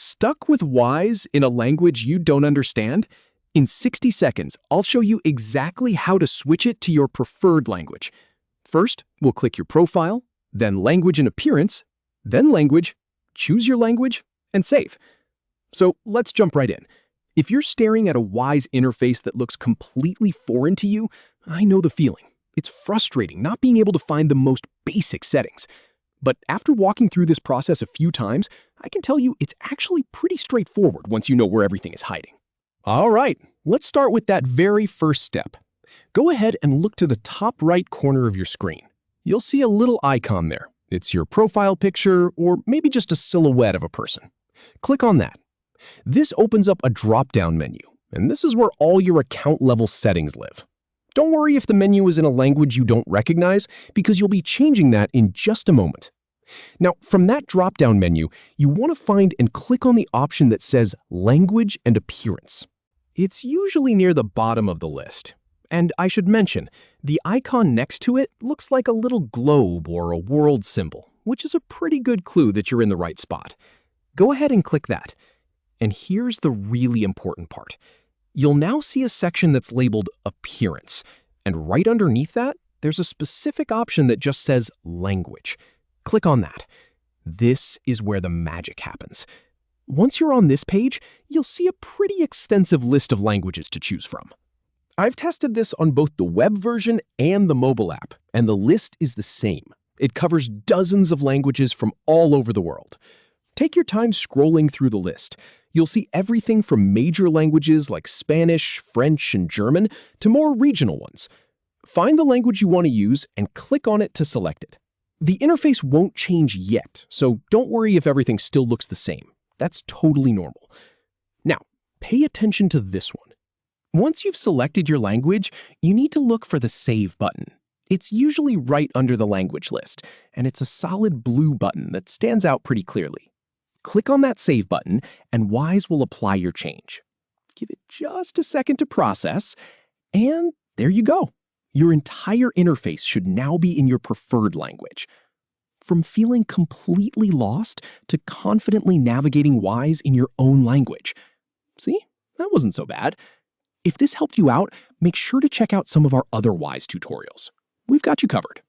Stuck with Wise in a language you don't understand? In 60 seconds, I'll show you exactly how to switch it to your preferred language. First, we'll click your profile, then Language and Appearance, then Language, choose your language, and save. So let's jump right in. If you're staring at a Wise interface that looks completely foreign to you, I know the feeling. It's frustrating not being able to find the most basic settings. But after walking through this process a few times, I can tell you it's actually pretty straightforward once you know where everything is hiding. All right, let's start with that very first step. Go ahead and look to the top right corner of your screen. You'll see a little icon there. It's your profile picture or maybe just a silhouette of a person. Click on that. This opens up a drop-down menu, and this is where all your account-level settings live. Don't worry if the menu is in a language you don't recognize, because you'll be changing that in just a moment. Now, from that drop-down menu, you want to find and click on the option that says Language and Appearance. It's usually near the bottom of the list. And I should mention, the icon next to it looks like a little globe or a world symbol, which is a pretty good clue that you're in the right spot. Go ahead and click that. And here's the really important part. You'll now see a section that's labeled Appearance, and right underneath that, there's a specific option that just says Language. Click on that. This is where the magic happens. Once you're on this page, you'll see a pretty extensive list of languages to choose from. I've tested this on both the web version and the mobile app, and the list is the same. It covers dozens of languages from all over the world. Take your time scrolling through the list. You'll see everything from major languages like Spanish, French, and German to more regional ones. Find the language you want to use and click on it to select it. The interface won't change yet, so don't worry if everything still looks the same. That's totally normal. Now, pay attention to this one. Once you've selected your language, you need to look for the Save button. It's usually right under the language list, and it's a solid blue button that stands out pretty clearly. Click on that Save button, and Wise will apply your change. Give it just a second to process, and there you go. Your entire interface should now be in your preferred language. From feeling completely lost to confidently navigating Wise in your own language. See, that wasn't so bad. If this helped you out, make sure to check out some of our other Wise tutorials. We've got you covered.